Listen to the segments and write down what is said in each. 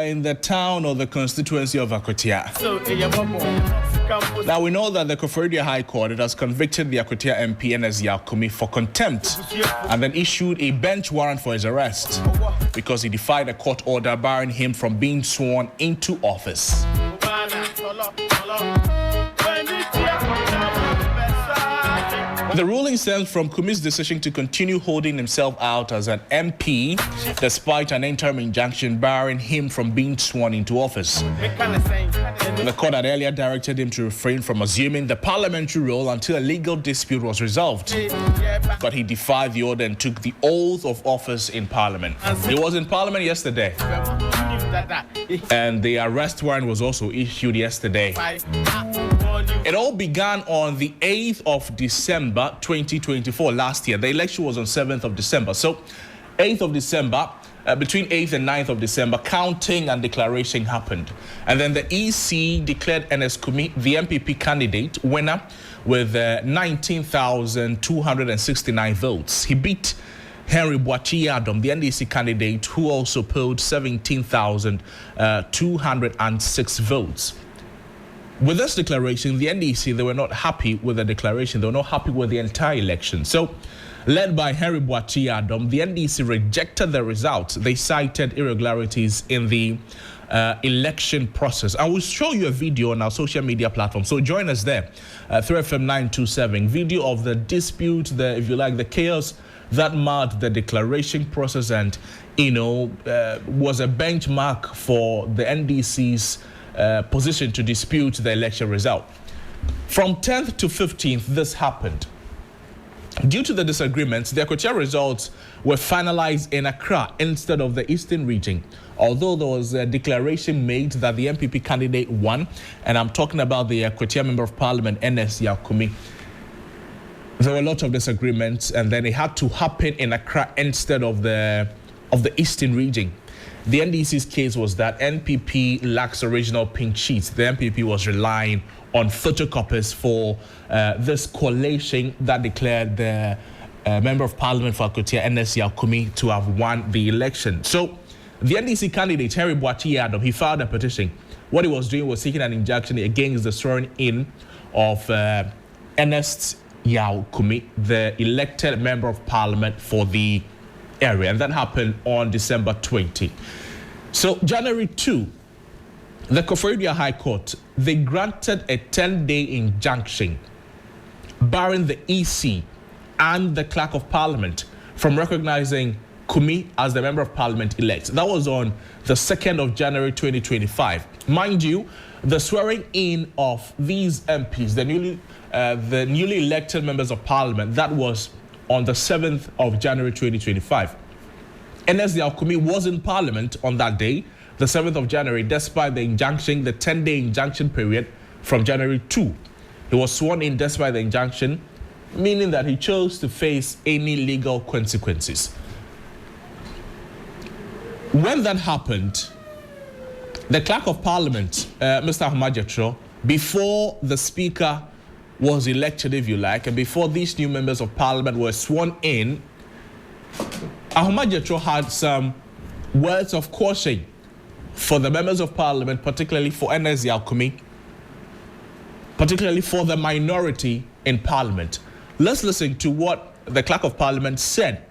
in the town or the constituency of Akwatia. Now we know that the Koforidua High Court has convicted the Akwatia MP Ernest Yakumi for contempt and then issued a bench warrant for his arrest because he defied a court order barring him from being sworn into office. The ruling stems from Kumi's decision to continue holding himself out as an MP despite an interim injunction barring him from being sworn into office. The court had earlier directed him to refrain from assuming the parliamentary role until a legal dispute was resolved. But he defied the order and took the oath of office in Parliament. He was in Parliament yesterday. And the arrest warrant was also issued yesterday. It all began on the 8th of December 2024 last year. The election was on 7th of December. So 8th of December, between 8th and 9th of December, counting and declaration happened. And then the EC declared Ernest Kumi, the MPP candidate, winner with 19,269 votes. He beat Henry Boachi-Adam, the NDC candidate, who also polled 17,206 votes. With this declaration, the NDC, they were not happy with the declaration. They were not happy with the entire election. So, led by Henry Boachi-Adam, the NDC rejected the results. They cited irregularities in the election process. I will show you a video on our social media platform. So join us there, 3FM 927. Video of the dispute, if you like, the chaos that marked the declaration process and, was a benchmark for the NDC's position to dispute the election result. From 10th to 15th, this happened. Due to the disagreements, the Akwatia results were finalized in Accra instead of the Eastern region. Although there was a declaration made that the MPP candidate won, and I'm talking about the Akwatia Member of Parliament, Ernest Yakumi, there were a lot of disagreements, and then it had to happen in Accra instead of the Eastern region. The NDC's case was that NPP lacks original pink sheets. The NPP was relying on photocopies for this collation that declared the Member of Parliament for Akwatia, Ernest Yakumi, to have won the election. So the NDC candidate, Henry Boachi-Adam, he filed a petition. What he was doing was seeking an injunction against the swearing in of Ernest Yakumi, the elected Member of Parliament for the area, and that happened on December 20. So January 2, the Koforidua High Court, they granted a 10-day injunction barring the EC and the Clerk of Parliament from recognizing Kumi as the Member of Parliament elect. That was on the 2nd of January 2025. Mind you, the swearing in of these MPs, the newly elected members of Parliament, that was on the 7th of January 2025. Ernest Yakumi was in Parliament on that day, the 7th of January, despite the injunction, the 10-day injunction period from January 2. He was sworn in despite the injunction, meaning that he chose to face any legal consequences. When that happened, the Clerk of Parliament, Mr. Ahmadjetro, before the Speaker was elected, if you like, and before these new members of Parliament were sworn in, Ahmadjetro had some words of caution for the members of Parliament, particularly for Ernest Yakumi, particularly for the minority in Parliament. Let's listen to what the Clerk of Parliament said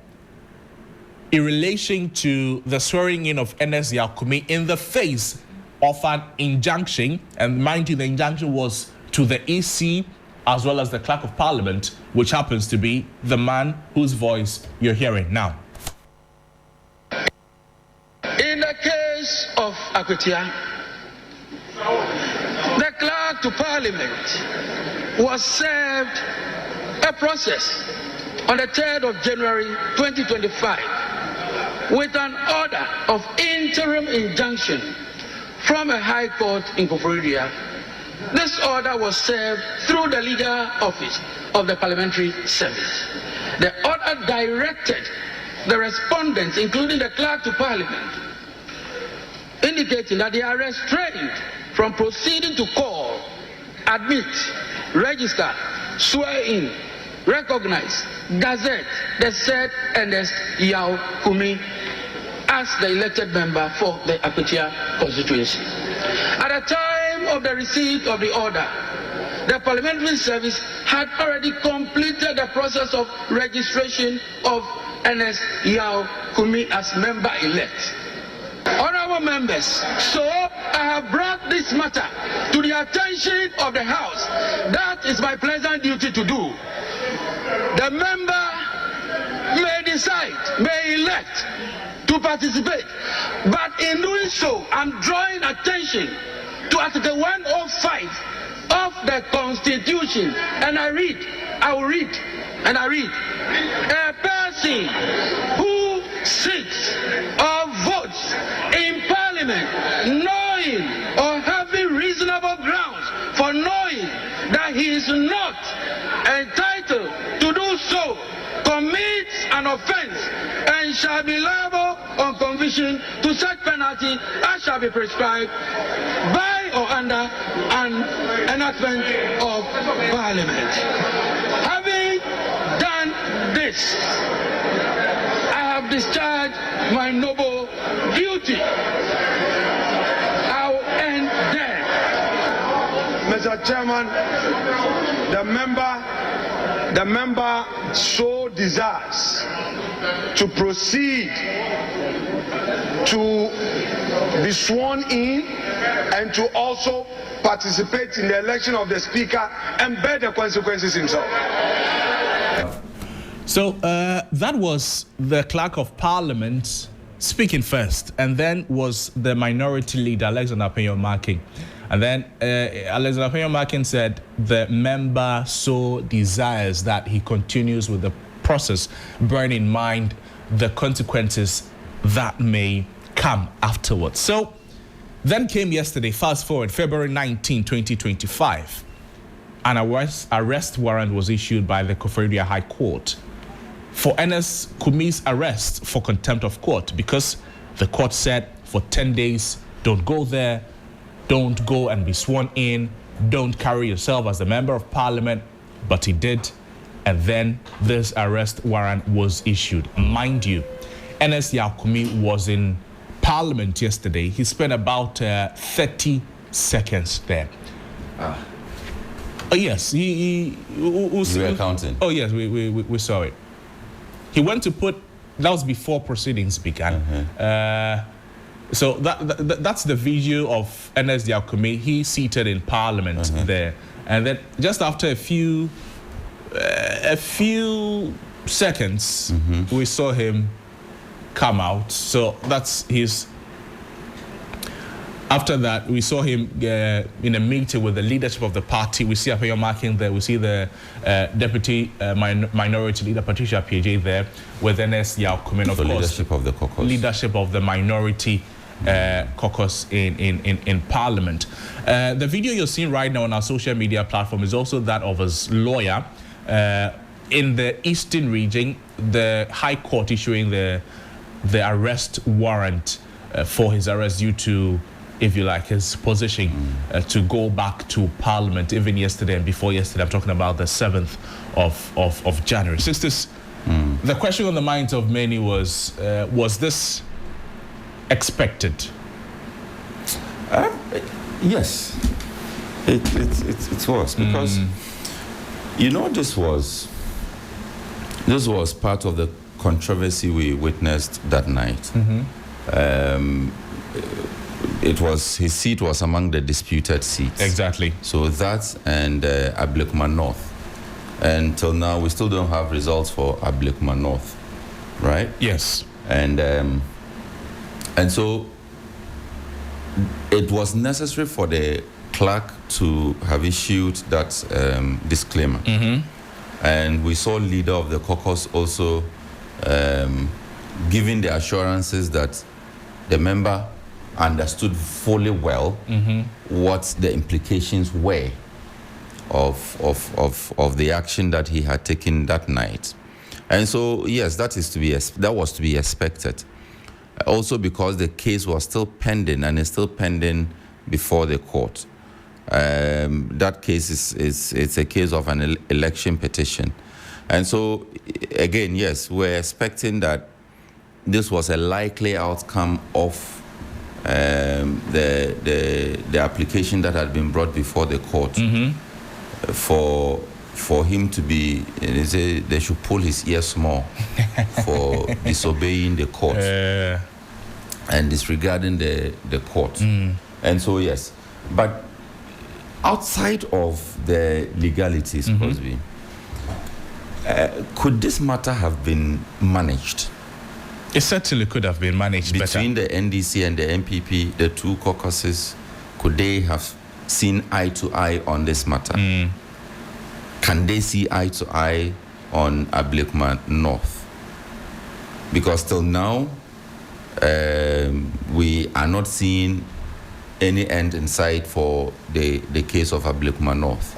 in relation to the swearing in of Ernest Yakumi in the face of an injunction, and mind you, the injunction was to the EC as well as the Clerk of Parliament, which happens to be the man whose voice you're hearing now. In the case of Akwatia, the Clerk to Parliament was served a process on the 3rd of January 2025 with an order of interim injunction from a High Court in Koforidua. This order was served through the legal office of the Parliamentary Service. The order directed the respondents, including the Clerk to Parliament, indicating that they are restrained from proceeding to call, admit, register, swear in, recognize, gazette the said Ernest Yakumi as the elected member for the Akwatia constituency. At the time of the receipt of the order, the Parliamentary Service had already completed the process of registration of Ernest Yao Kumi as member-elect. Honorable members, so I have brought this matter to the attention of the House. That is my pleasant duty to do. The member may decide, may elect to participate, but in doing so, I'm drawing attention to Article 105 of the Constitution, and I will read, a person who sits or votes in Parliament knowing or having reasonable grounds for knowing that he is not entitled to do so commits an offense and shall be liable on conviction to such penalty as shall be prescribed by or under an enactment of Parliament. Having done this, I have discharged my noble duty. I'll end there. Mr. Chairman, the member so desires to proceed to be sworn in and to also participate in the election of the Speaker and bear the consequences himself. So that was the Clerk of Parliament speaking first, and then was the Minority Leader, Alexander Penyo-Markin. And then Alexander Penyo-Markin said the member so desires that he continues with the process, bearing in mind the consequences that may come afterwards. So then came yesterday, fast forward, February 19, 2025. An arrest warrant was issued by the Koforidua High Court for Ernest Kumi's arrest for contempt of court, because the court said for 10 days, don't go there, don't go and be sworn in, don't carry yourself as a member of Parliament, but he did. And then this arrest warrant was issued. Mind you, Ernest Yao Kumi was in Parliament yesterday. He spent about 30 seconds there. Oh yes, we were counting. Oh yes, we saw it. He went to put, that was before proceedings began. So that's the video of Ernest Yao Kumi. He seated in Parliament there, and then just after a few seconds, we saw him come out. So that's his. After that, we saw him in a meeting with the leadership of the party. We see Penyo-Markin there. We see the Deputy Minority Leader, Patricia PJ, there, with Ernest Yao Kumi, of course. Leadership of the caucus. Leadership of the Minority caucus in Parliament. The video you're seeing right now on our social media platform is also that of his lawyer in the Eastern region, the High Court issuing the arrest warrant for his arrest due to, if you like, his position to go back to Parliament even yesterday and before yesterday. I'm talking about the 7th of January. Sisters, the question on the minds of many was this expected? Yes, it was, because you know, this was part of the controversy we witnessed that night. It was, his seat was among the disputed seats. Exactly. So that and Ablekuma North. And till now, we still don't have results for Ablekuma North, right? Yes. And so it was necessary for the clerk to have issued that disclaimer. And we saw leader of the caucus also giving the assurances that the member understood fully well what the implications were of the action that he had taken that night. And so, yes, that was to be expected. Also because the case was still pending and is still pending before the court. That case it's a case of an election petition. And so, again, yes, we're expecting that this was a likely outcome of the application that had been brought before the court for him to be, they should pull his ears more for disobeying the court and disregarding the court. And so, yes. But outside of the legalities, Cosby, could this matter have been managed? It certainly could have been managed between better. The NDC and the MPP, the two caucuses. Could they have seen eye to eye on this matter? Can they see eye to eye on Ablekuma North? Because till now, we are not seeing any end in sight for the case of Ablekuma North.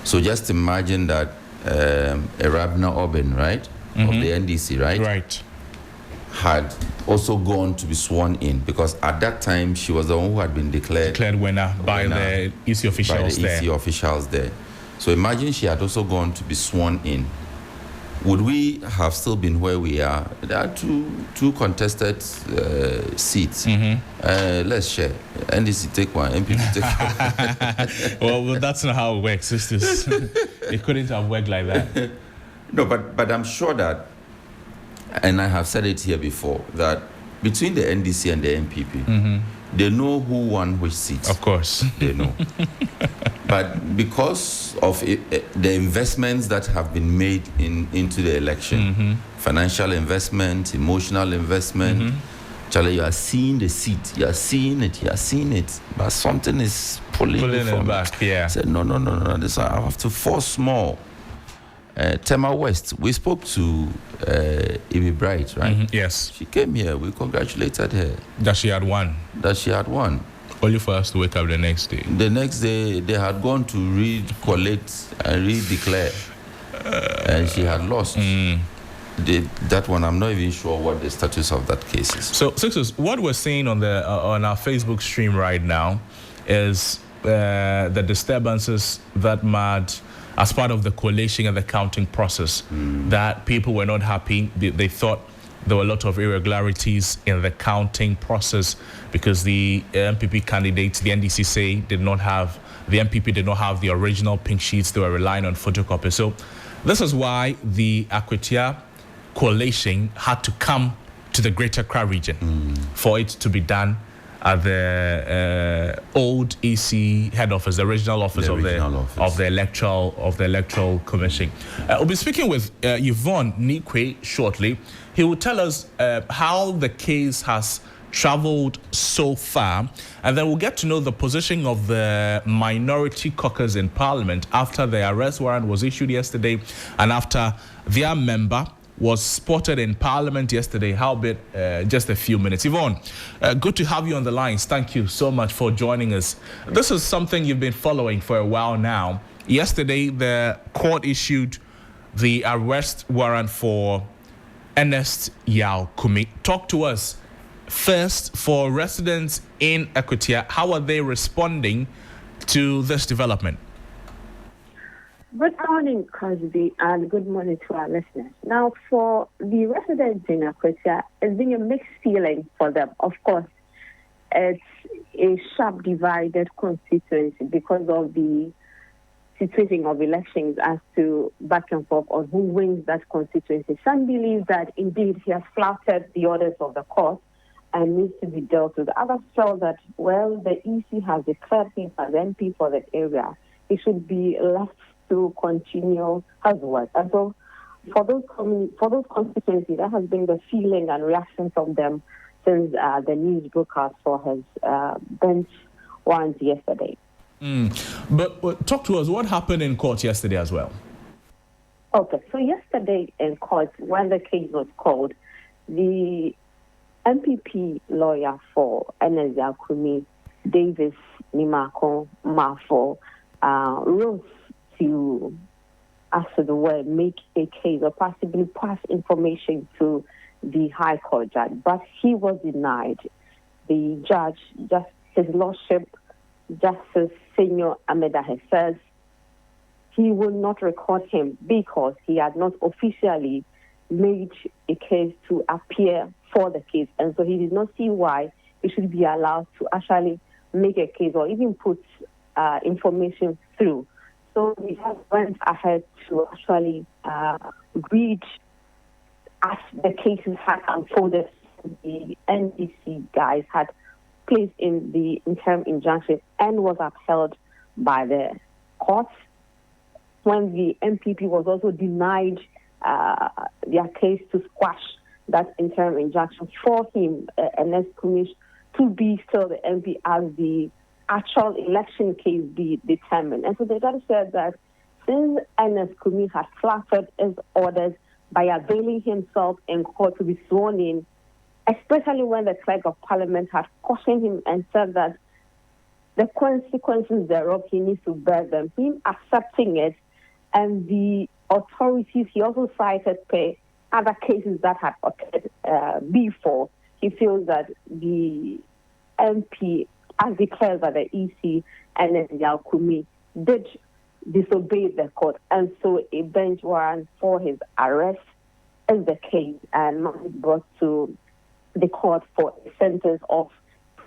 So just imagine that Erabna Oben, right, of the NDC, right, had also gone to be sworn in, because at that time she was the one who had been declared winner by the EC officials there. So imagine she had also gone to be sworn in. Would we have still been where we are? There are two contested seats. Let's share. NDC take one, MPP take one. well, that's not how it works. It couldn't have worked like that. No, but I'm sure that, and I have said it here before, that between the NDC and the MPP, they know who won which seat. Of course. They know. But because of the investments that have been made into the election, financial investment, emotional investment, Charlie, you are seeing the seat, you are seeing it, but something is pulling it back. Yeah. Said, no, this I have to force more. Tema West, we spoke to Ivy Bright, right? Yes. She came here, we congratulated her. That she had won. Only for us to wake up the next day. The next day, they had gone to collect and re-declare, and she had lost. That one, I'm not even sure what the status of that case is. So, Sixers, what we're seeing on our Facebook stream right now is the disturbances that mad as part of the collation and the counting process. That people were not happy. They thought there were a lot of irregularities in the counting process because the MPP candidates, the NDC say, the MPP did not have the original pink sheets. They were relying on photocopies. So this is why the Akwatia coalition had to come to the Greater Accra region for it to be done at the old EC head office, the original office of the electoral commission. We'll be speaking with Yvonne Nikwe shortly. He will tell us how the case has traveled so far, and then we'll get to know the position of the minority caucus in Parliament after the arrest warrant was issued yesterday and after their member was spotted in Parliament yesterday. How about just a few minutes? Yvonne, good to have you on the lines. Thank you so much for joining us. This is something you've been following for a while now. Yesterday, the court issued the arrest warrant for Ernest Yao Kumi. Talk to us first, for residents in Akwatia, how are they responding to this development? Good morning, Cosby, and good morning to our listeners. Now, for the residents in Akwatia, it's been a mixed feeling for them. Of course, it's a sharp divided constituency because of the situation of elections as to back and forth on who wins that constituency. Some believe that indeed he has flouted the orders of the court and needs to be dealt with. Others felt that, well, the EC has declared him as MP for that area. He should be left to continue his work. And so for those constituencies, that has been the feeling and reaction from them since the news broadcast for his bench warrant yesterday. But talk to us, what happened in court yesterday as well? Okay, so yesterday in court, when the case was called, the MPP lawyer for Ernest Yao Kumi, Davis Nimako Mafo, rose to, as the word, make a case or possibly pass information to the High Court judge, but he was denied. The judge, just his lordship, Justice Senior Ameda, says he will not record him because he had not officially made a case to appear for the case. And so he did not see why he should be allowed to actually make a case or even put information through. So we just went ahead to actually read as the cases had unfolded. The NDC guys had placed in the interim injunction and was upheld by the courts. When the MPP was also denied their case to squash that interim injunction for him, Ernest Kumi, to be still the MP as the actual election case be determined. And so the judge said that since Ernest Kumi had flattered his orders by availing himself in court to be sworn in, especially when the clerk of parliament had cautioned him and said that the consequences thereof, he needs to bear them, him accepting it, and the authorities, he also cited other cases that had occurred before. He feels that the MP, as declared by the EC and Kumi, did disobey the court, and so a bench warrant for his arrest is the case and must brought to the court for a sentence of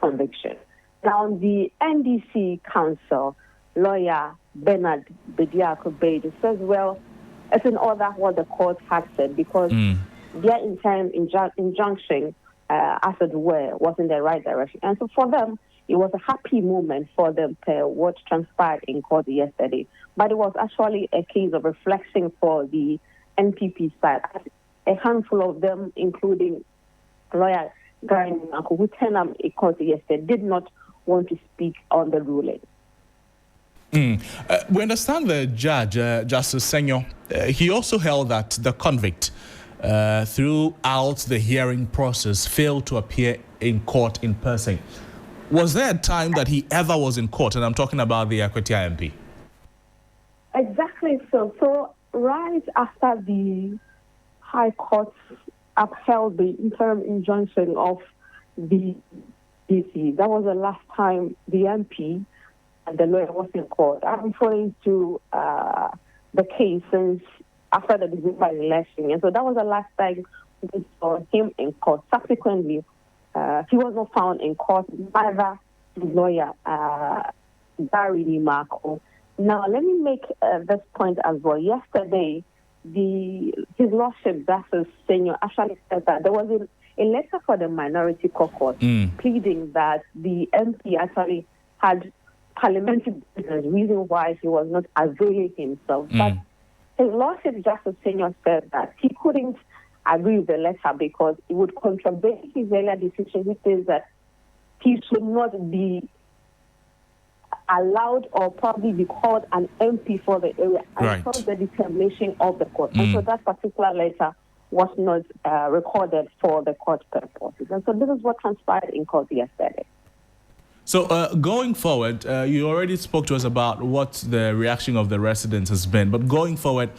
conviction. Now, the NDC counsel, lawyer Bernard Bediako-Bede, says, well, it's in order what the court had said because their interim injunction, as it were, was in the right direction. And so for them, it was a happy moment for them, what transpired in court yesterday. But it was actually a case of reflection for the NPP side. A handful of them, including lawyer Gary Nanko, who turned up in court yesterday, did not want to speak on the ruling. We understand the judge, Justice Senyo, he also held that the convict, throughout the hearing process, failed to appear in court in person. Was there a time that he ever was in court? And I'm talking about the Akwatia MP. Exactly so. So right after the High Court upheld the interim injunction of the DC, that was the last time the MP and the lawyer was in court. I'm referring to the case since after the December election. And so that was the last time we saw him in court. Subsequently, he was not found in court, neither his lawyer, Gary Nanko. Now, let me make this point as well. Yesterday, his lordship, Justice Senyo, actually said that there was a letter for the minority caucus pleading that the MP actually had parliamentary business, reason why he was not availing himself. But his lordship, Justice Senyo, said that he couldn't agree with the letter because it would contravene his earlier decision, which is that he should not be allowed or probably be called an MP for the area until the determination of the court. And so that particular letter was not recorded for the court purposes. And so this is what transpired in court yesterday. So going forward, you already spoke to us about what the reaction of the residents has been. But going forward,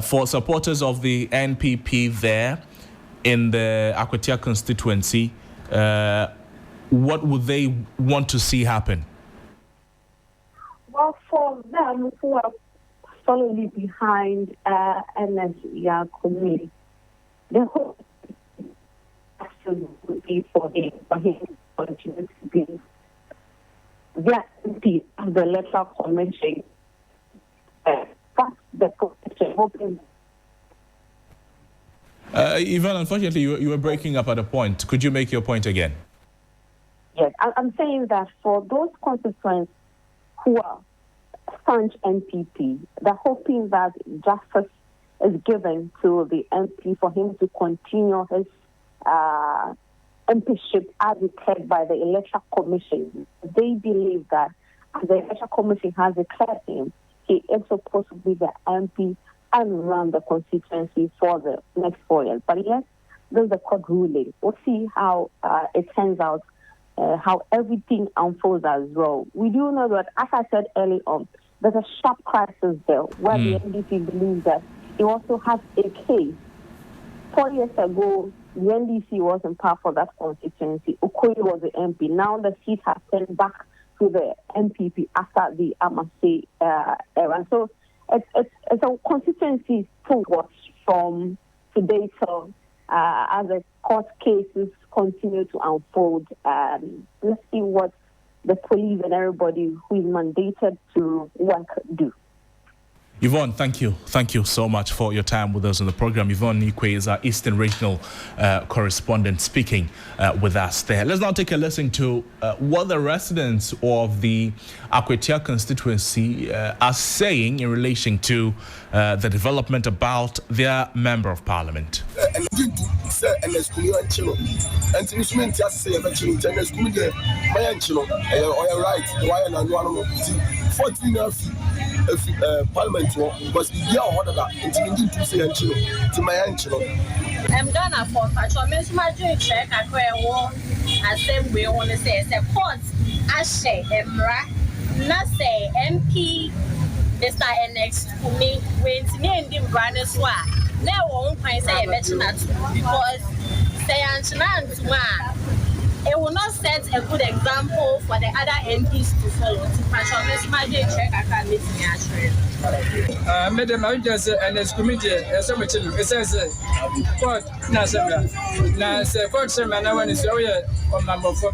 for supporters of the NPP there in the Akwatia constituency, what would they want to see happen? Well, for them who are solidly behind Ernest Kumi, the whole would be for him to continue to be their MP of the electoral commission. That's the position. Hoping. Yvonne, unfortunately, you were breaking up at a point. Could you make your point again? Yes, I'm saying that for those constituents who are staunch NPP, they're hoping that justice is given to the MP for him to continue his MPship as declared by the Electoral Commission. They believe that as the Electoral Commission has declared him, he is supposed to be the MP and run the constituency for the next 4 years. But yes, this is the court ruling. We'll see how it turns out, how everything unfolds as well. We do know that, as I said early on, there's a sharp crisis there where the NDC believes that it also has a case. 4 years ago, the NDC was in power for that constituency. Okoye was the MP. Now the seat has turned back to the MPP after the Amase era. So it's a constituency to watch from today till as the court cases continue to unfold. Let's see what the police and everybody who is mandated to work do. Yvonne, thank you. Thank you so much for your time with us on the program. Yvonne Nikwe is our Eastern Regional correspondent speaking with us there. Let's now take a listen to what the residents of the Akwatia constituency are saying in relation to the development about their Member of Parliament. Parliament because we are ordered that intending to say to my auntie. I'm gonna for patrol. My dream check. I same way want to say the court. I say Emra, not say MP. This time next to me when name the brother swap. Now won't find say because say auntie it will not set a good example for the other MPs to follow. My dream check. I can't miss me. Madam, I just and as committee, so much it says, court, now, say, court, sir, man, I want to show you on number 4.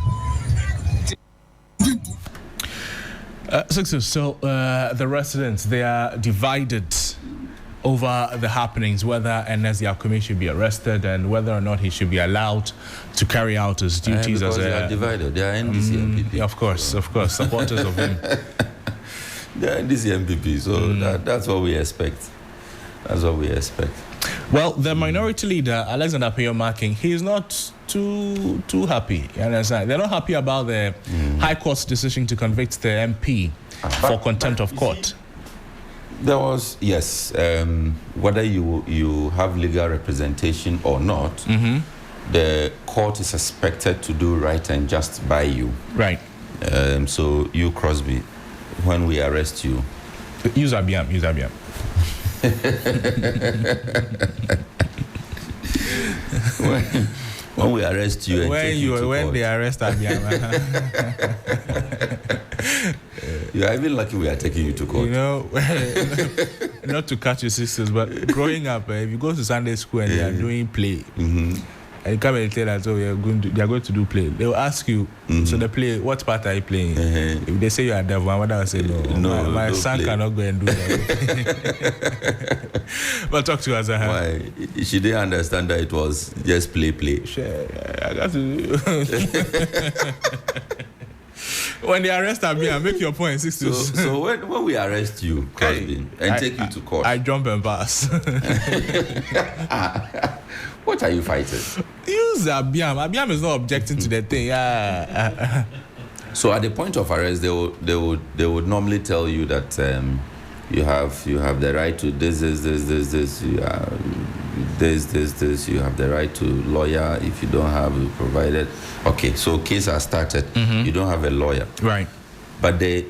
So, the residents, they are divided over the happenings, whether Ernest Yakumi should be arrested and whether or not he should be allowed to carry out his duties as a... They are divided. They are NDC MPP. Of course, supporters of him. They are NDC MPP, so that's what we expect. That's what we expect. Well, the minority leader, Alexander Pio-Marking, he is not too happy. You understand? They're not happy about the High Court's decision to convict the MP for contempt of court. There was, yes, whether you have legal representation or not, the court is expected to do right and just by you. Right. So you, Crosby, when we arrest you... Use Abiam. when we arrest you and take you to court. When they arrest Abiam. You are even lucky we are taking you to court. You know, not to catch your sisters, but growing up, if you go to Sunday school and they are doing play, and you come and tell that, they are going to do play, they will ask you, so the play, what part are you playing? If they say you are devil, my mother will say, no, my son cannot go and do that. But talk to us. Why? She didn't understand that it was just play. Sure, I got to... When they arrest me, I make your point. So when we arrest you, Crosby, and take you to court, I jump and pass. What are you fighting? Use Abiam. Abiam is not objecting to the thing. So at the point of arrest, they would normally tell you that you have the right to this. You have this. You have the right to lawyer. If you don't have, you provided. Okay, so case has started. You don't have a lawyer, right? But the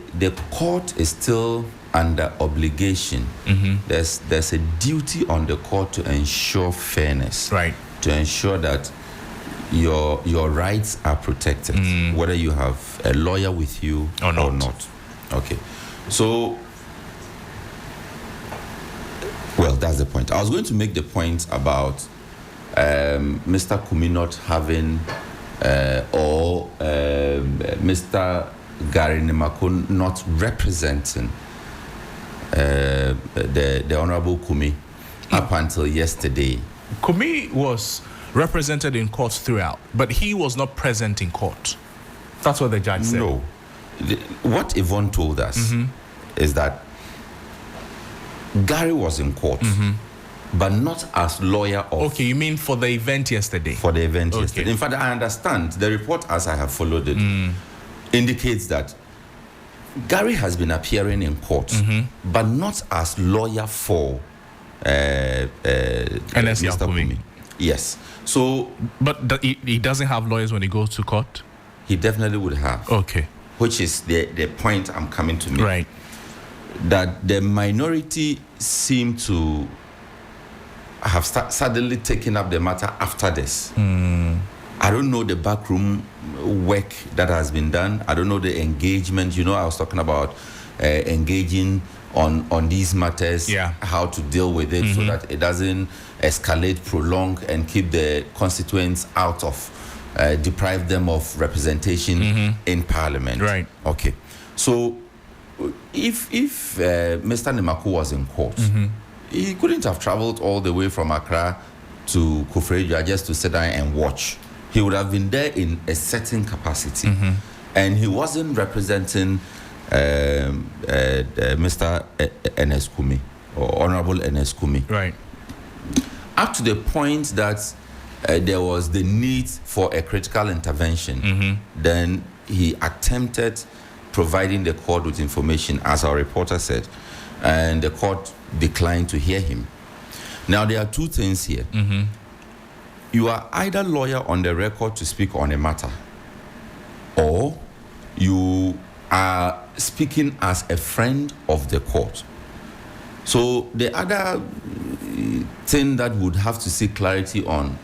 court is still under obligation. There's a duty on the court to ensure fairness, right? To ensure that your rights are protected, whether you have a lawyer with you or not. Okay, so. Well, that's the point. I was going to make the point about Mr. Kumi not having or Mr. Gary Nimako not representing the Honorable Kumi up until yesterday. Kumi was represented in court throughout, but he was not present in court. That's what the judge said. No. What Yvonne told us is that Gary was in court, but not as lawyer of... Okay, you mean for the event yesterday? For the event yesterday. In fact, I understand the report as I have followed it indicates that Gary has been appearing in court, but not as lawyer for Mr. Kumi. Yes. So... But he doesn't have lawyers when he goes to court? He definitely would have. Okay. Which is the point I'm coming to make. Right. That the minority seem to have suddenly taken up the matter after this. I don't know the backroom work that has been done. I don't know the engagement. You know, I was talking about engaging on these matters, Yeah. how to deal with it so that it doesn't escalate, prolong, and keep the constituents out of, deprive them of representation in Parliament. Right. Okay. So if Mr. Nemaku was in court, he couldn't have traveled all the way from Accra to Kufreja just to sit down and watch. He would have been there in a certain capacity, and he wasn't representing Mr. Ernest Kumi or Honorable Ernest Kumi. Right. Up to the point that there was the need for a critical intervention, then he attempted providing the court with information, as our reporter said, and the court declined to hear him. Now, there are two things here. You are either lawyer on the record to speak on a matter, or you are speaking as a friend of the court. So the other thing that would have to seek clarity on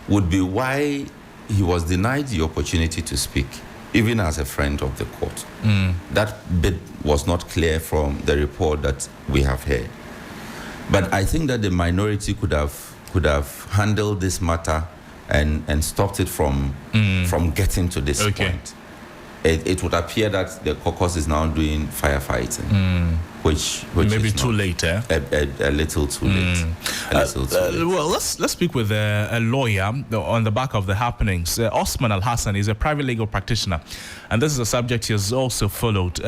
would be why he was denied the opportunity to speak, even as a friend of the court. That bit was not clear from the report that we have heard. But I think that the minority could have handled this matter and stopped it from getting to this point. It would appear that the caucus is now doing firefighting, which maybe is too late, eh? A little too late. Well, let's speak with a lawyer on the back of the happenings. Osman Al Hassan is a private legal practitioner, and this is a subject he has also followed.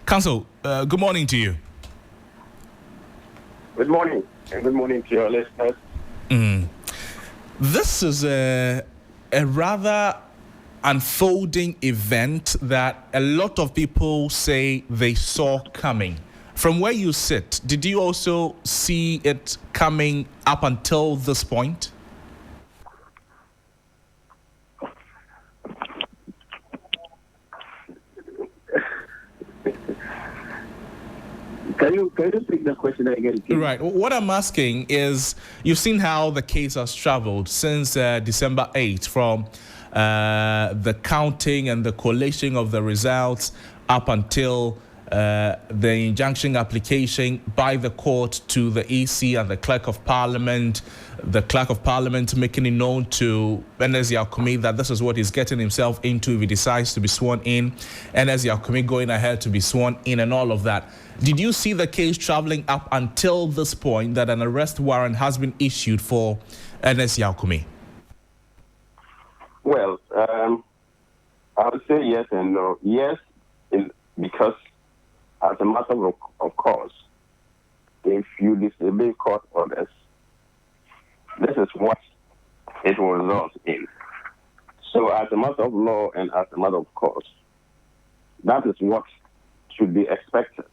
Counsel, good morning to you. Good morning, and good morning to your listeners. This is a rather unfolding event that a lot of people say they saw coming. From where you sit, did you also see it coming up until this point? Can you speak the question again, please? Right. What I'm asking is, you've seen how the case has traveled since December 8th, from the counting and the collation of the results up until the injunction application by the court to the EC and the Clerk of Parliament, making it known to Ernest Yakumi that this is what he's getting himself into if he decides to be sworn in, Ernest Yakumi going ahead to be sworn in, and all of that. Did you see the case traveling up until this point that an arrest warrant has been issued for Ernest Yakumi? Well, I would say yes and no. Yes, because as a matter of course, if you disobey court orders, this is what it will result in. So as a matter of law and as a matter of course, that is what should be expected.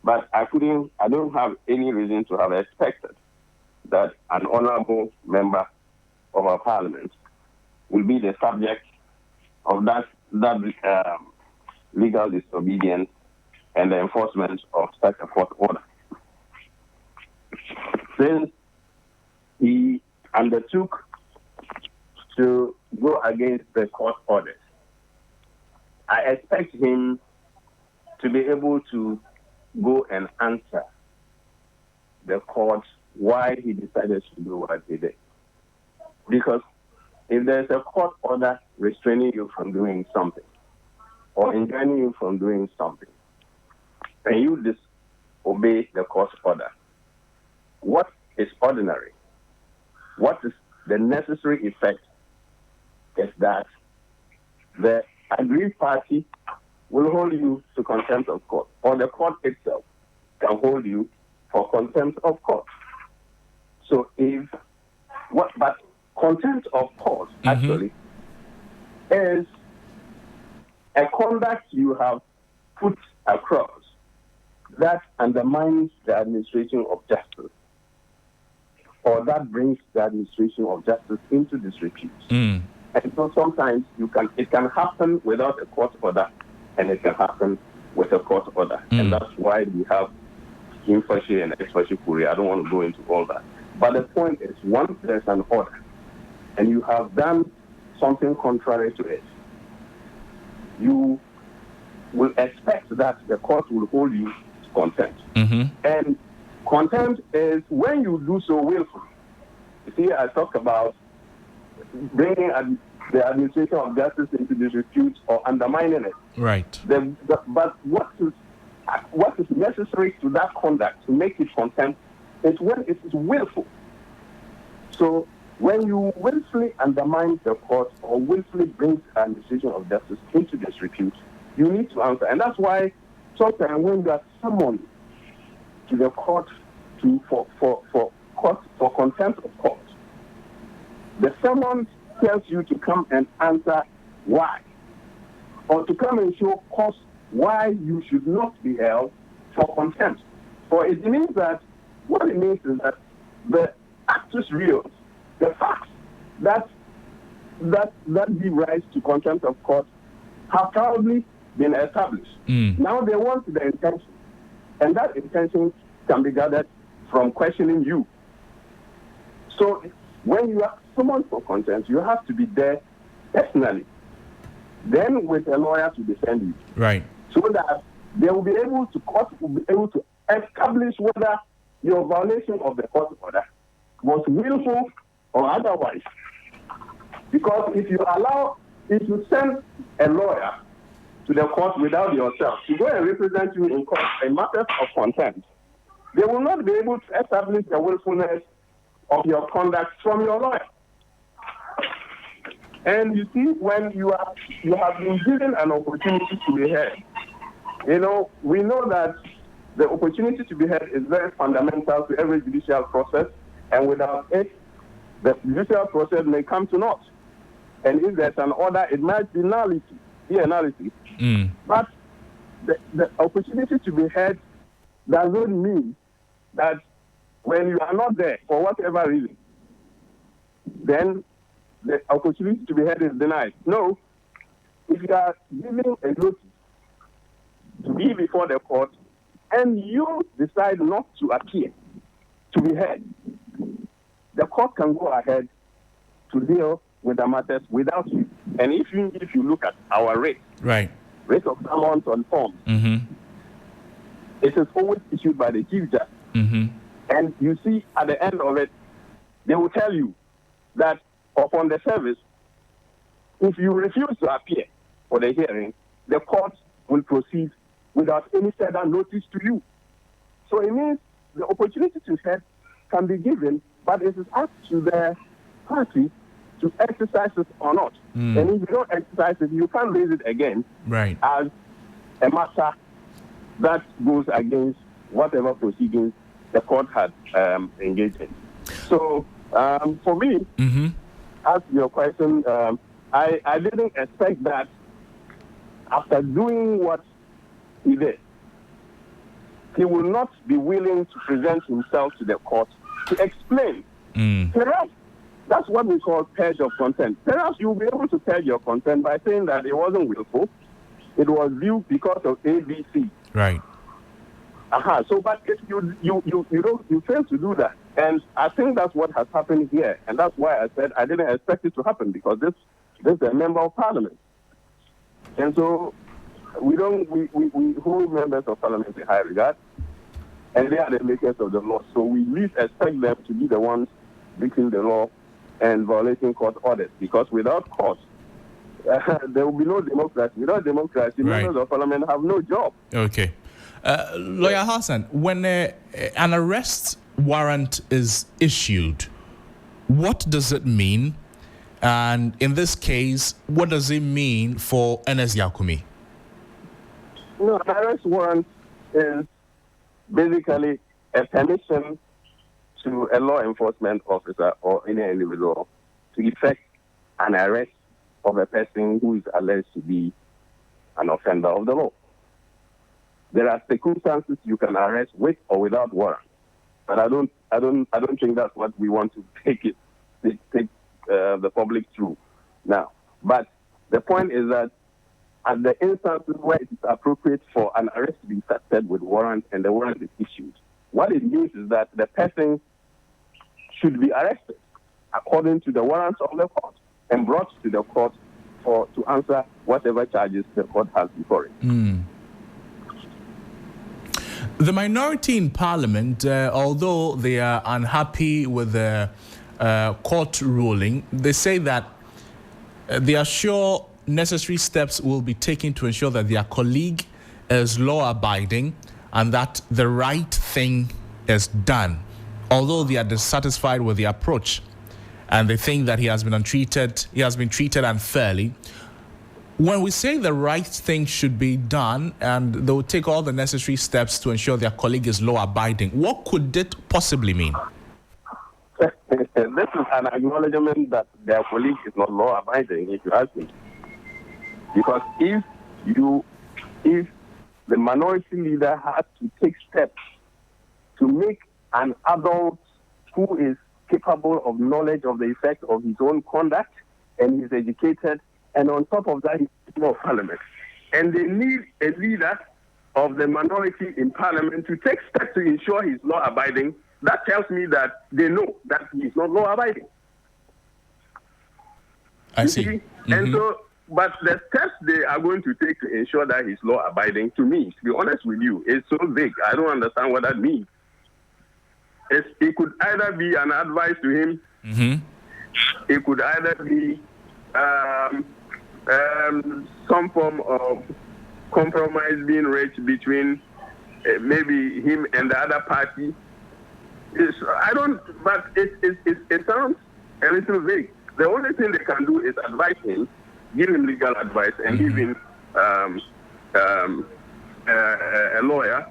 But I don't have any reason to have expected that an honorable member of our parliament will be the subject of that legal disobedience and the enforcement of such a court order. Since he undertook to go against the court orders, I expect him to be able to go and answer the court why he decided to do what he did. Because if there's a court order restraining you from doing something or enjoining you from doing something, and you disobey the court order, what is ordinary? What is the necessary effect is that the aggrieved party will hold you to contempt of court, or the court itself can hold you for contempt of court. So but contempt of court actually is a conduct you have put across that undermines the administration of justice, or that brings the administration of justice into disrepute. And so sometimes it can happen without a court order, and it can happen with a court order. And that's why we have infashi and exfashi kuri. I don't want to go into all that. But the point is, once there's an order, and you have done something contrary to it, you will expect that the court will hold you to contempt. And contempt is when you do so willfully. You see, I talked about bringing the administration of justice into disrepute or undermining it. Right. But what is necessary to that conduct to make it contempt is when it is willful. So when you willfully undermine the court or willfully bring the administration of justice into disrepute, you need to answer. And that's why sometimes when you are summoned to the court for contempt of court, the summons tells you to come and answer why, or to come and show cause why you should not be held for contempt. For it means that what it means is that the actus reus, the facts that give rise to contempt of court, have probably been established. Now they want the intention, and that intention can be gathered from questioning you. So when you are summoned for contempt, you have to be there personally, then with a lawyer to defend you. Right. So that they will be able to, court will be able to establish whether your violation of the court order was willful or otherwise. Because if you send a lawyer to the court without yourself to go and represent you in court in matters of contempt, they will not be able to establish the willfulness of your conduct from your lawyer. And you see, when you have been given an opportunity to be heard, we know that the opportunity to be heard is very fundamental to every judicial process, and without it, the judicial process may come to naught. And if there's an order, it might be nullity. But the opportunity to be heard does not mean that when you are not there for whatever reason, then the opportunity to be heard is denied. No, if you are given a notice to be before the court and you decide not to appear to be heard, the court can go ahead to deal with the matters without you. And if you look at our rate of summons on forms, it is always issued by the Chief Justice. And you see, at the end of it, they will tell you that upon the service, if you refuse to appear for the hearing, the court will proceed without any further notice to you. So it means the opportunity to hear can be given, but it is up to the party to exercise it or not. And if you don't exercise it, you can't raise it again as a matter that goes against whatever proceedings the court had engaged in. So for me, as your question, I didn't expect that after doing what he did, he will not be willing to present himself to the court to explain. Perhaps that's what we call purge of contempt. Perhaps you'll be able to purge your contempt by saying that it wasn't willful, it was due because of ABC. Right. So, but if you fail to do that, and I think that's what has happened here, and that's why I said I didn't expect it to happen, because this is a member of parliament, and so we hold members of parliament in high regard, and they are the makers of the law. So we least expect them to be the ones breaking the law and violating court orders, because without court, there will be no democracy. Without democracy, members of parliament have no job. Okay. Lawyer Hassan, when an arrest warrant is issued, what does it mean? And in this case, what does it mean for Ernest Yakumi? No, an arrest warrant is basically a permission to a law enforcement officer or any individual to effect an arrest of a person who is alleged to be an offender of the law. There are circumstances you can arrest with or without warrant, but I don't think that's what we want to take the public through now. But the point is that at the instances where it is appropriate for an arrest to be effected with warrant and the warrant is issued, what it means is that the person should be arrested according to the warrants of the court and brought to the court to answer whatever charges the court has before it. The minority in Parliament, although they are unhappy with the court ruling, they say that they are sure necessary steps will be taken to ensure that their colleague is law-abiding and that the right thing is done, although they are dissatisfied with the approach and they think that he has been treated unfairly. When we say the right thing should be done and they will take all the necessary steps to ensure their colleague is law-abiding, what could it possibly mean? This is an acknowledgement that their colleague is not law-abiding, if you ask me. Because if the minority leader has to take steps to make an adult who is capable of knowledge of the effect of his own conduct and is educated, and on top of that, he's of Parliament. And they need a leader of the minority in Parliament to take steps to ensure he's law-abiding. That tells me that they know that he's not law-abiding. I see. Mm-hmm. And so, but the steps they are going to take to ensure that he's law-abiding, to me, to be honest with you, is so vague. I don't understand what that means. It could either be an advice to him. Mm-hmm. It could either be some form of compromise being reached between maybe him and the other party. It sounds a little vague. The only thing they can do is advise him, give him legal advice, and give him a lawyer,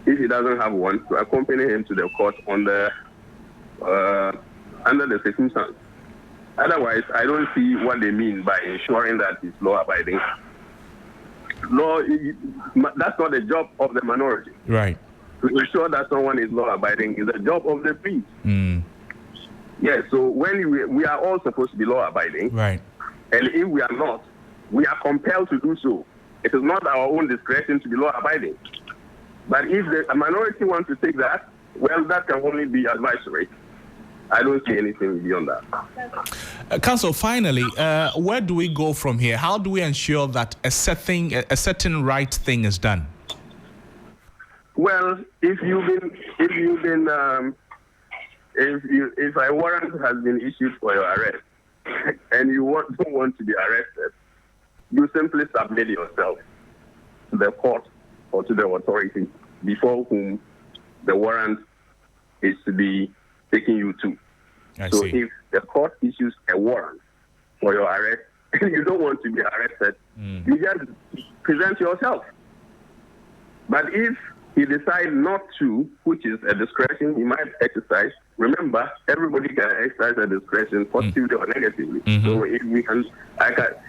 if he doesn't have one, to accompany him to the court under the circumstance. Otherwise, I don't see what they mean by ensuring that he's law-abiding. That's not the job of the minority. Right. To ensure that someone is law-abiding is the job of the priest. Mm. Yes, so when we are all supposed to be law-abiding, right, and if we are not, we are compelled to do so. It is not our own discretion to be law-abiding. But if the minority wants to take that, well, that can only be advisory. I don't see anything beyond that. Counsel, finally, where do we go from here? How do we ensure that a certain right thing is done? Well, if a warrant has been issued for your arrest and you don't want to be arrested, you simply submit yourself to the court or to the authority before whom the warrant is to be taking you to. So if the court issues a warrant for your arrest and you don't want to be arrested, you just present yourself. But if he decides not to, which is a discretion he might exercise, remember, everybody can exercise a discretion positively or negatively. Mm-hmm. So if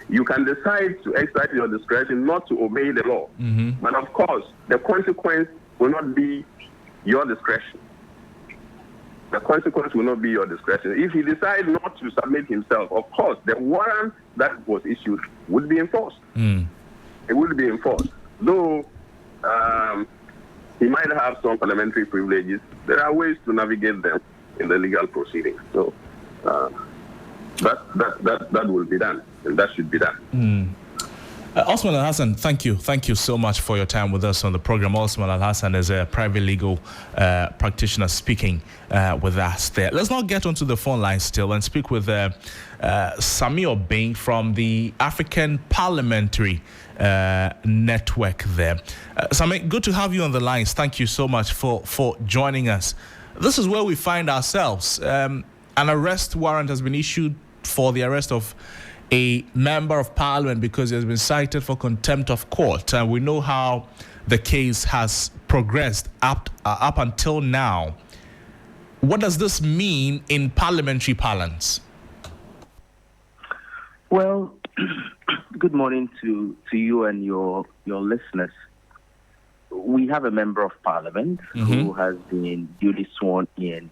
you can decide to exercise your discretion not to obey the law. Mm-hmm. But of course, the consequence will not be your discretion. The consequence will not be your discretion. If he decides not to submit himself, of course, the warrant that was issued would be enforced. It would be enforced. Though he might have some parliamentary privileges, there are ways to navigate them in the legal proceedings. So that will be done, and that should be done. Osman Al-Hassan, thank you so much for your time with us on the program. Osman Al-Hassan is a private legal practitioner speaking with us there. Let's now get onto the phone line still and speak with Sami Obeng from the African Parliamentary Network there. Sami, good to have you on the lines. Thank you so much for joining us. This is where we find ourselves. An arrest warrant has been issued for the arrest of a member of parliament because he has been cited for contempt of court. We know how the case has progressed up until now. What does this mean in parliamentary parlance? Well, good morning to you and your listeners. We have a member of parliament who has been duly sworn in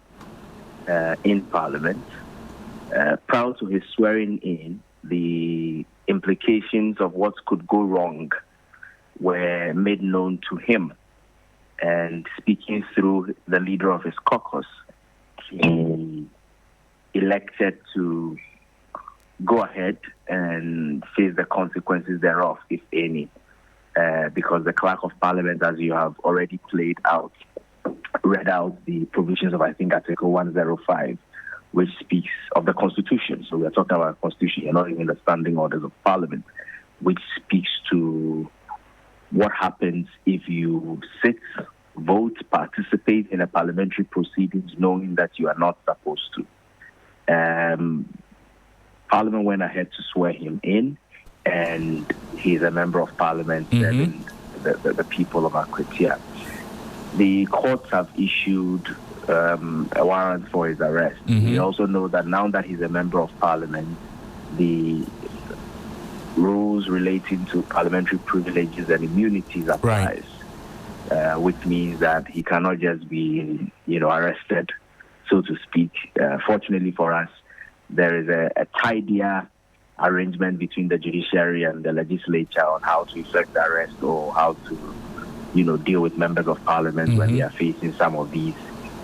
parliament. Prior to his swearing in, the implications of what could go wrong were made known to him. And speaking through the leader of his caucus, he elected to go ahead and face the consequences thereof, if any. because the Clerk of Parliament, as you have already read out the provisions of, I think, Article 105, which speaks of the Constitution. So we are talking about Constitution, you're not even the standing orders of Parliament, which speaks to what happens if you sit, vote, participate in a parliamentary proceedings knowing that you are not supposed to. Parliament went ahead to swear him in, and he's a member of Parliament serving the people of Akwatia. The courts have issued a warrant for his arrest. We also know that now that he's a member of Parliament, the rules relating to parliamentary privileges and immunities applies, which means that he cannot just be, arrested, so to speak. Fortunately for us, there is a tidier arrangement between the judiciary and the legislature on how to effect the arrest or how to, deal with members of Parliament when they are facing some of these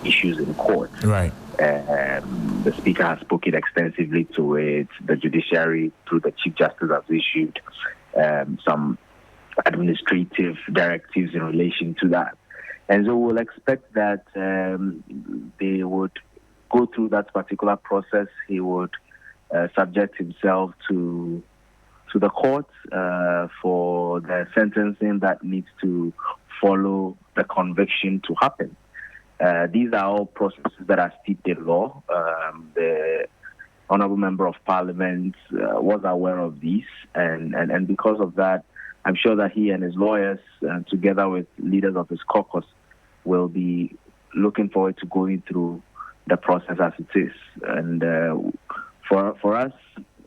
issues in court. Right. The Speaker has spoken extensively to it. The judiciary, through the Chief Justice, has issued some administrative directives in relation to that. And so we'll expect that they would go through that particular process. He would subject himself to the court for the sentencing that needs to follow the conviction to happen. These are all processes that are steeped in law. The Honourable Member of Parliament was aware of these, and because of that, I'm sure that he and his lawyers, together with leaders of his caucus, will be looking forward to going through the process as it is. And for us,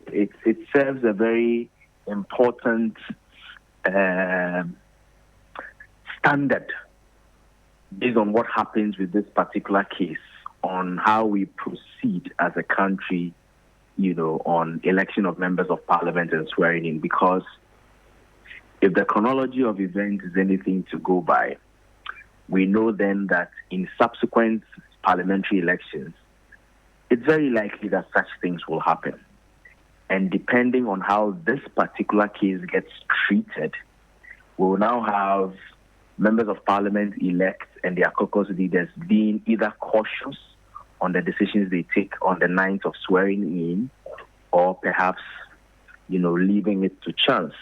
it serves a very important standard based on what happens with this particular case, on how we proceed as a country, on election of members of Parliament and swearing in. Because if the chronology of events is anything to go by, we know then that in subsequent parliamentary elections, it's very likely that such things will happen. And depending on how this particular case gets treated, we will now have members of Parliament elect and their caucus leaders being either cautious on the decisions they take on the 9th of swearing in, or perhaps, leaving it to chance,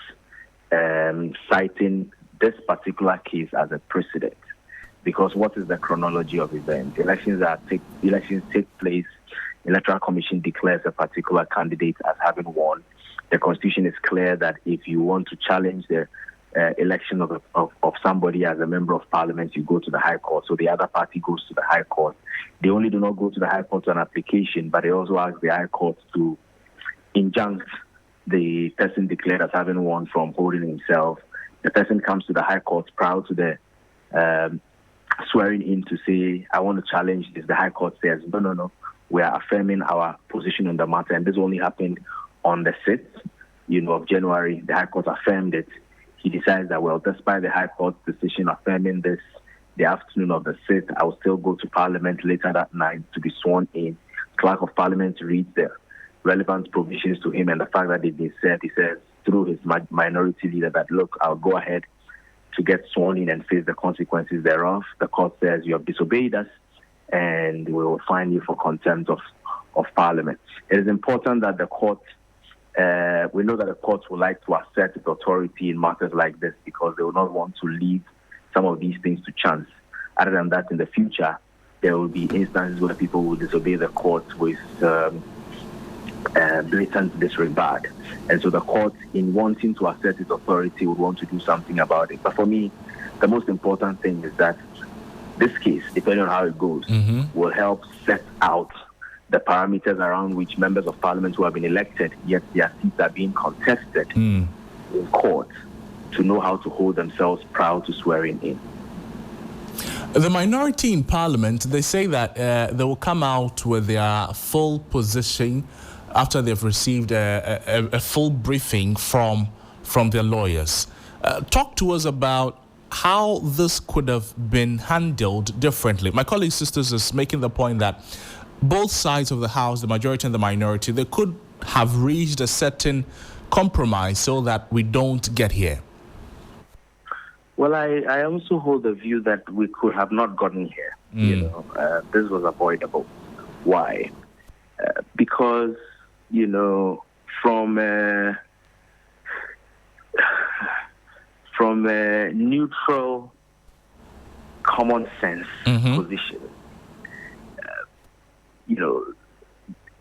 citing this particular case as a precedent. Because what is the chronology of events? Elections take place, Electoral Commission declares a particular candidate as having won. The Constitution is clear that if you want to challenge the election of somebody as a member of Parliament, you go to the High Court. So the other party goes to the High Court. They only do not go to the High Court on application, but they also ask the High Court to injunct the person declared as having won from holding himself. The person comes to the High Court proud to the swearing in to say, I want to challenge this. The High Court says, no, we are affirming our position on the matter. And this only happened on the 6th of January. The High Court affirmed it. He decides that, well, despite the High Court's decision affirming this the afternoon of the 6th, I will still go to Parliament later that night to be sworn in. Clerk of Parliament reads the relevant provisions to him, and the fact that they've been said, he says through his minority leader that, look, I'll go ahead to get sworn in and face the consequences thereof. The court says you have disobeyed us, and we will fine you for contempt of Parliament. It is important that the court, we know that the courts would like to assert its authority in matters like this because they will not want to leave some of these things to chance. Other than that, in the future, there will be instances where people will disobey the court with blatant disregard. And so the court, in wanting to assert its authority, would want to do something about it. But for me, the most important thing is that this case, depending on how it goes, will help set out the parameters around which members of Parliament who have been elected, yet their seats are being contested in court, to know how to hold themselves proud to swearing in. The minority in Parliament, they say that they will come out with their full position after they've received a full briefing from their lawyers. Talk to us about how this could have been handled differently. My colleague Sisters is making the point that both sides of the House, the majority and the minority, they could have reached a certain compromise so that we don't get here. Well, I also hold the view that we could have not gotten here. This was avoidable. Why? Because, from a neutral, common sense position,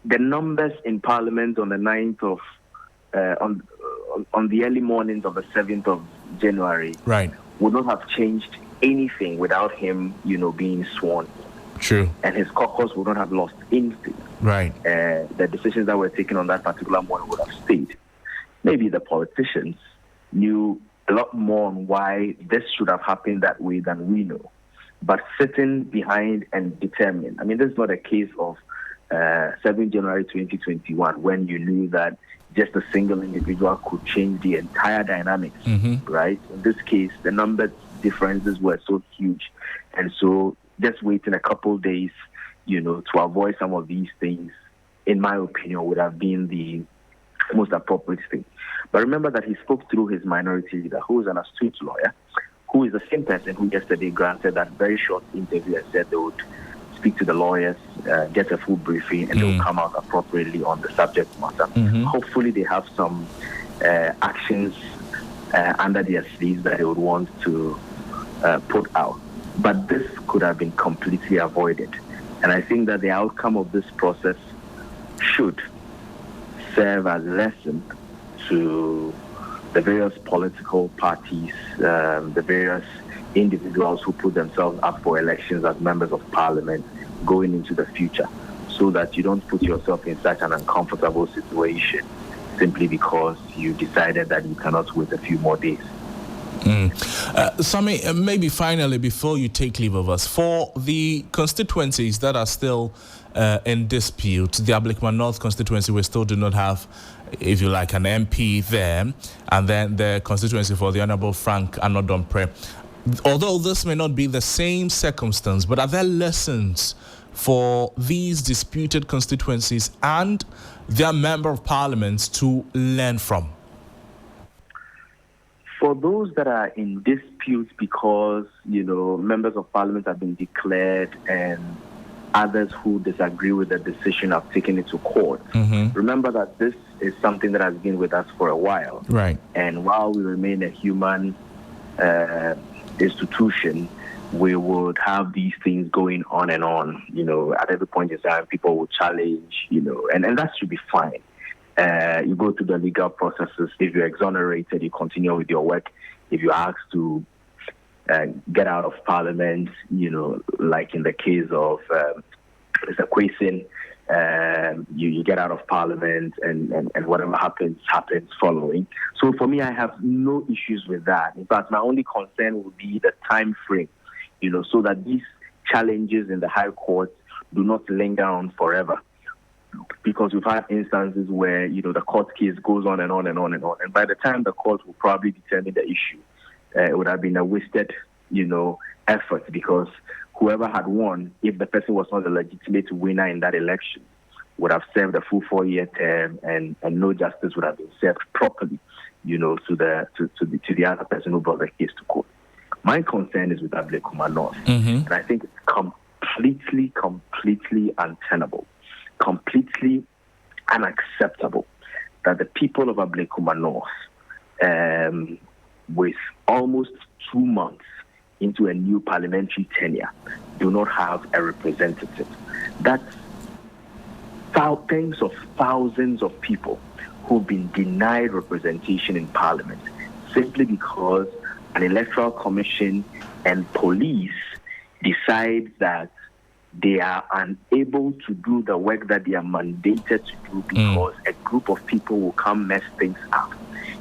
the numbers in Parliament on the 9th of, on the early mornings of the 7th of January, right, would not have changed anything without him, being sworn. True. And his caucus would not have lost anything. Right. The decisions that were taken on that particular morning would have stayed. Maybe the politicians knew a lot more on why this should have happened that way than we know. But sitting behind and determined, this is not a case of 7 January 2021 when you knew that just a single individual could change the entire dynamics, right? In this case, the number differences were so huge. And so just waiting a couple days, to avoid some of these things, in my opinion, would have been the most appropriate thing. But remember that he spoke through his minority leader, who is an astute lawyer, who is the same person who yesterday granted that very short interview and said they would speak to the lawyers, get a full briefing, and they'll come out appropriately on the subject matter. Hopefully they have some actions under their sleeves that they would want to put out. But this could have been completely avoided. And I think that the outcome of this process should serve as a lesson to the various political parties, the various individuals who put themselves up for elections as members of parliament going into the future, so that you don't put yourself in such an uncomfortable situation simply because you decided that you cannot wait a few more days. Sammy, maybe finally, before you take leave of us, for the constituencies that are still in dispute, the Ablekuma North constituency, we still do not have, if you like, an MP there, and then the constituency for the Honourable Frank Anodompreh. Although this may not be the same circumstance, but are there lessons for these disputed constituencies and their member of parliaments to learn from? For those that are in dispute because, members of parliament have been declared and others who disagree with the decision have taken it to court, remember that this is something that has been with us for a while. Right. And while we remain a human institution, we would have these things going on and on. At every point in time, people will challenge, and that should be fine. You go through the legal processes. If you're exonerated, you continue with your work. If you're asked to get out of parliament, like in the case of Mr. Kwesi, you get out of parliament and whatever happens following. So for me, I have no issues with that. In fact, my only concern would be the time frame, so that these challenges in the High Court do not linger on forever. Because we've had instances where, the court case goes on and on and on and on. And by the time the court will probably determine the issue, it would have been a wasted, effort, because whoever had won, if the person was not a legitimate winner in that election, would have served a full 4-year term and no justice would have been served properly, to the other person who brought the case to court. My concern is with Ablekuma North. And I think it's completely untenable. Completely unacceptable that the people of Ablekuma North, with almost 2 months into a new parliamentary tenure, do not have a representative. That's tens of thousands of people who've been denied representation in parliament simply because an electoral commission and police decide that they are unable to do the work that they are mandated to do because a group of people will come mess things up.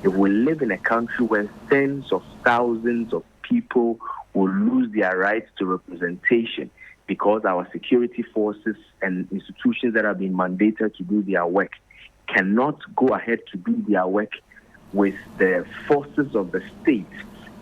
If we live in a country where tens of thousands of people will lose their rights to representation because our security forces and institutions that have been mandated to do their work cannot go ahead to do their work with the forces of the state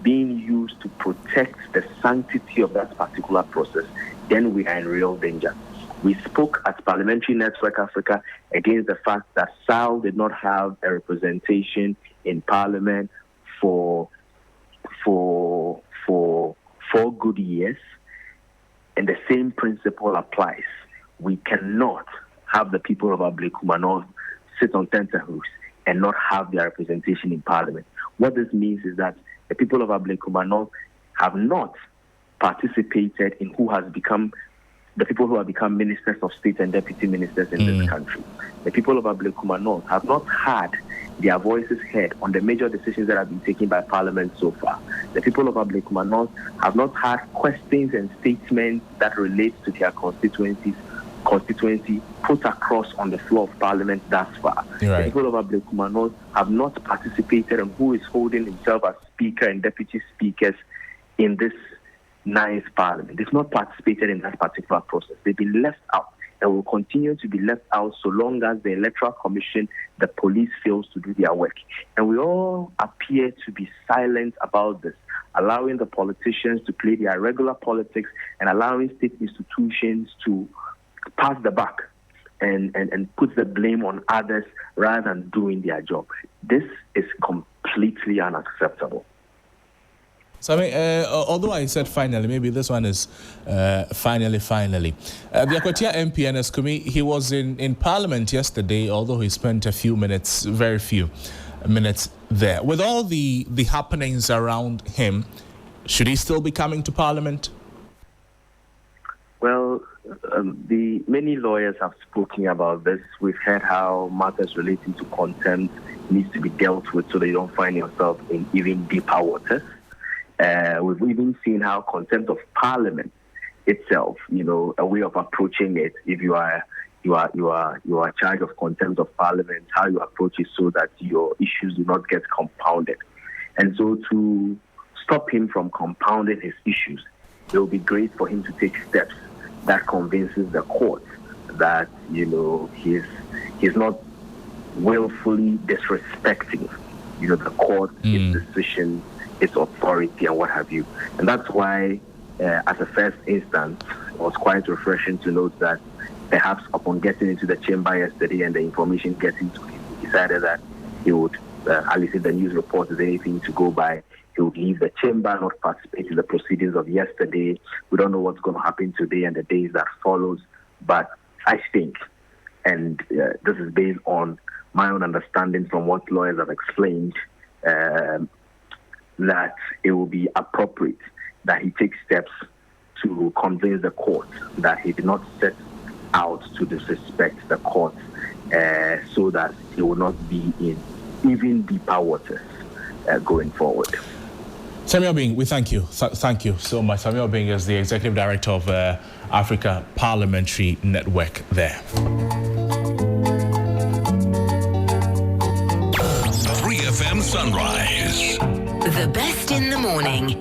being used to protect the sanctity of that particular process, then we are in real danger. We spoke at Parliamentary Network Africa against the fact that SAL did not have a representation in Parliament for 4 good years, and the same principle applies. We cannot have the people of Ablekuma North sit on tenterhooks and not have their representation in Parliament. What this means is that the people of Ablekuma North have not participated in the people who have become ministers of state and deputy ministers in this country. The people of Ablekuma North have not had their voices heard on the major decisions that have been taken by Parliament so far. The people of Ablekuma North have not had questions and statements that relate to their constituency put across on the floor of Parliament thus far. Right. The people of Ablekuma North have not participated on who is holding himself as Speaker and Deputy Speakers in this nice Parliament. They've not participated in that particular process. They've been left out and will continue to be left out so long as the Electoral Commission, the police fails to do their work. And we all appear to be silent about this, allowing the politicians to play their regular politics and allowing state institutions to pass the buck and put the blame on others rather than doing their job. This is completely unacceptable. So, I mean, although I said finally, maybe this one is finally. The Akwatia MP, Ernest Kumi, he was in Parliament yesterday, although he spent very few minutes there. With all the happenings around him, should he still be coming to Parliament? Well, the many lawyers have spoken about this. We've heard how matters relating to contempt needs to be dealt with so that you don't find yourself in even deeper waters. We've even seen how contempt of Parliament itself, a way of approaching it. If you are charged of contempt of Parliament, how you approach it so that your issues do not get compounded. And so to stop him from compounding his issues, it will be great for him to take steps that convinces the court that he's not willfully disrespecting the court, its decision, its authority, and what have you. And that's why, as a first instance, it was quite refreshing to note that perhaps upon getting into the chamber yesterday and the information getting to him, he decided that he would, at least if the news report is anything to go by, he would leave the chamber, not participate in the proceedings of yesterday. We don't know what's going to happen today and the days that follows. But I think, and this is based on my own understanding from what lawyers have explained, that it will be appropriate that he takes steps to convince the court that he did not set out to disrespect the court, so that he will not be in even deeper waters going forward. Samuel Bing, we thank you. Thank you so much. Samuel Bing is the Executive Director of Africa Parliamentary Network there. 3FM Sunrise. The best in the morning.